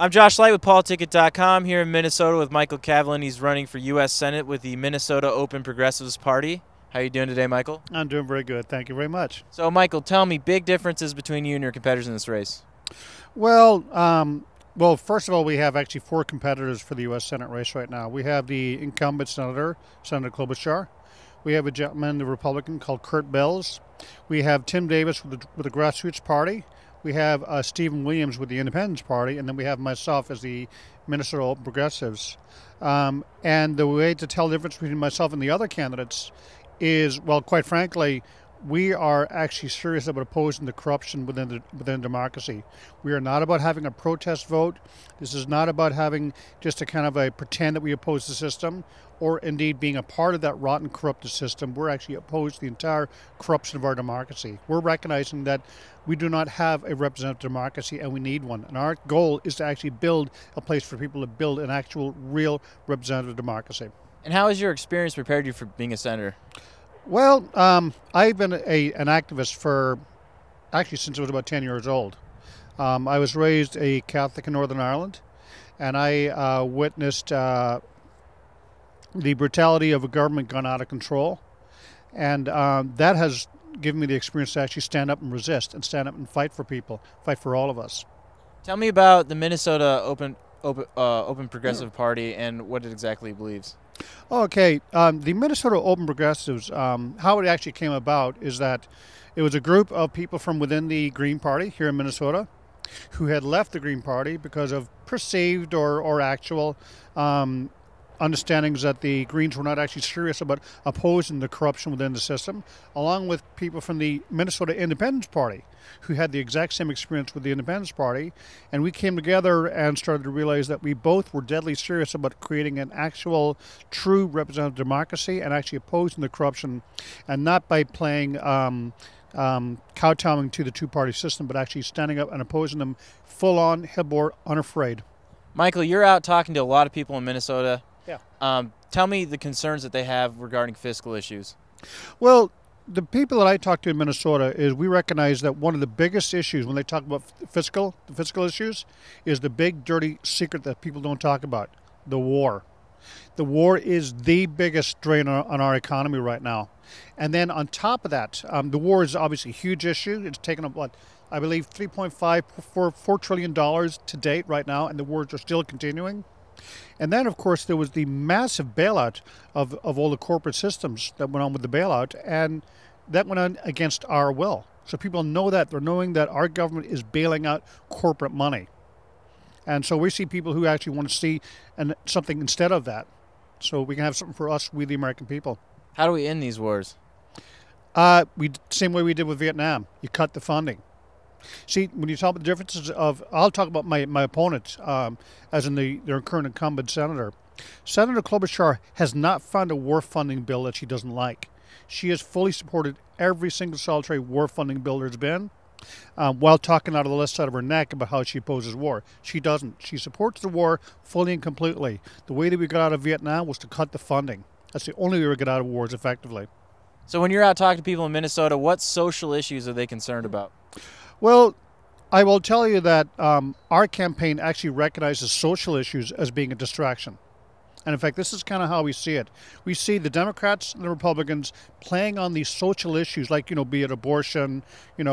I'm Josh Light with PoliticIt.com here in Minnesota with Michael Cavlan. He's running for U.S. Senate with the Minnesota Open Progressives Party. How are you doing today, Michael? I'm doing very good. Thank you very much. So, Michael, tell me big differences between you and your competitors in this race. Well, first of all, we have actually four competitors for the U.S. Senate race right now. We have the incumbent senator, Senator Klobuchar. We have a gentleman, the Republican, called Kurt Bells. We have Tim Davis with the Grassroots Party. We have Stephen Williams with the Independence Party, and then we have myself as the Minnesota Open Progressives. And the way to tell the difference between myself and the other candidates is, well, quite frankly, we are actually serious about opposing the corruption within democracy. We are not about having a protest vote. This is not about having just a kind of a pretend that we oppose the system, or indeed being a part of that rotten, corrupted system. We're actually opposed to the entire corruption of our democracy. We're recognizing that we do not have a representative democracy and we need one. And our goal is to actually build a place for people to build an actual, real representative democracy. And how has your experience prepared you for being a senator? Well, I've been an activist for actually since I was about 10 years old. I was raised a Catholic in Northern Ireland, and I witnessed the brutality of a government gone out of control. And that has given me the experience to actually stand up and resist and stand up and fight for people, fight for all of us. Tell me about the Minnesota Open Progressive Party and what it exactly believes. Okay, the Minnesota Open Progressives, how it actually came about is that it was a group of people from within the Green Party here in Minnesota who had left the Green Party because of perceived or actual understandings that the Greens were not actually serious about opposing the corruption within the system, along with people from the Minnesota Independence Party who had the exact same experience with the Independence Party. And we came together and started to realize that we both were deadly serious about creating an actual, true representative democracy and actually opposing the corruption, and not by playing kowtowing to the two-party system, but actually standing up and opposing them full-on, headboard, unafraid. Michael, you're out talking to a lot of people in Minnesota. Yeah. Tell me the concerns that they have regarding fiscal issues. Well, the people that I talk to in Minnesota is we recognize that one of the biggest issues when they talk about the fiscal issues is the big dirty secret that people don't talk about, the war. The war is the biggest drain on our economy right now. And then on top of that, the war is obviously a huge issue. It's taken up, I believe $4 trillion to date right now, and the wars are still continuing. And then, of course, there was the massive bailout of all the corporate systems that went on with the bailout, and that went on against our will. So people know that. They're knowing that our government is bailing out corporate money. And so we see people who actually want to see something instead of that. So we can have something for us, we the American people. How do we end these wars? Same way we did with Vietnam. You cut the funding. See, when you talk about the differences I'll talk about my opponent, as in their current incumbent senator. Senator Klobuchar has not found a war funding bill that she doesn't like. She has fully supported every single solitary war funding bill there's been, while talking out of the left side of her neck about how she opposes war. She doesn't. She supports the war fully and completely. The way that we got out of Vietnam was to cut the funding. That's the only way we get out of wars effectively. So when you're out talking to people in Minnesota, what social issues are they concerned about? Well, I will tell you that our campaign actually recognizes social issues as being a distraction. And in fact, this is kind of how we see it. We see the Democrats and the Republicans playing on these social issues, like, be it abortion, be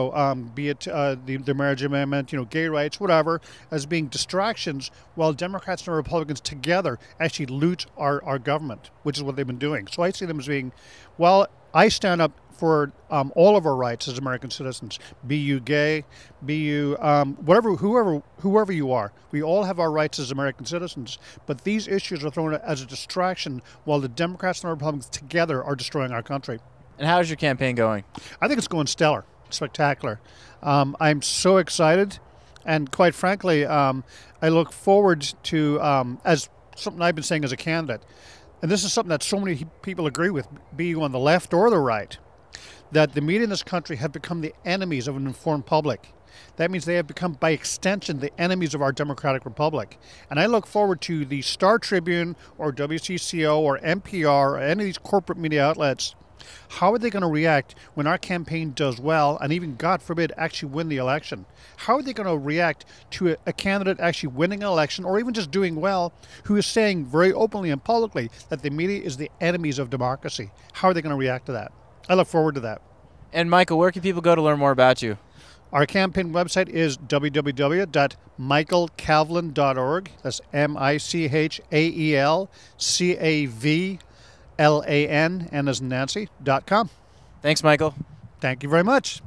it the marriage amendment, gay rights, whatever, as being distractions, while Democrats and Republicans together actually loot our government, which is what they've been doing. So I see them as being, well, I stand up for all of our rights as American citizens. Be you gay, be you whoever you are. We all have our rights as American citizens. But these issues are thrown as a distraction while the Democrats and Republicans together are destroying our country. And how's your campaign going? I think it's going stellar, spectacular. I'm so excited, and quite frankly, I look forward to, as something I've been saying as a candidate, and this is something that so many people agree with, be you on the left or the right, that the media in this country have become the enemies of an informed public. That means they have become, by extension, the enemies of our democratic republic. And I look forward to the Star Tribune or WCCO or NPR or any of these corporate media outlets How are they going to react when our campaign does well and even, God forbid, actually win the election? How are they going to react to a candidate actually winning an election or even just doing well who is saying very openly and publicly that the media is the enemies of democracy? How are they going to react to that? I look forward to that. And Michael, where can people go to learn more about you? Our campaign website is www.michaelcavlan.org. That's MichaelCavlan, and as Nancy.com. Thanks, Michael. Thank you very much.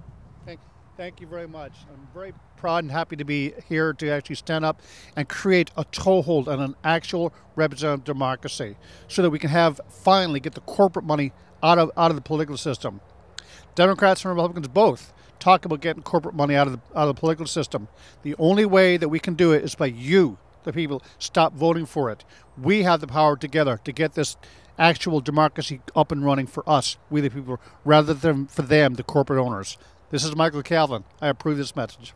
Thank you very much. I'm very proud and happy to be here to actually stand up and create a toehold and an actual representative democracy so that we can finally get the corporate money out of the political system. Democrats and Republicans both talk about getting corporate money out of the political system. The only way that we can do it is by you, the people, stop voting for it. We have the power together to get this actual democracy up and running for us, we the people, rather than for them, the corporate owners. This is Michael Cavlan. I approve this message.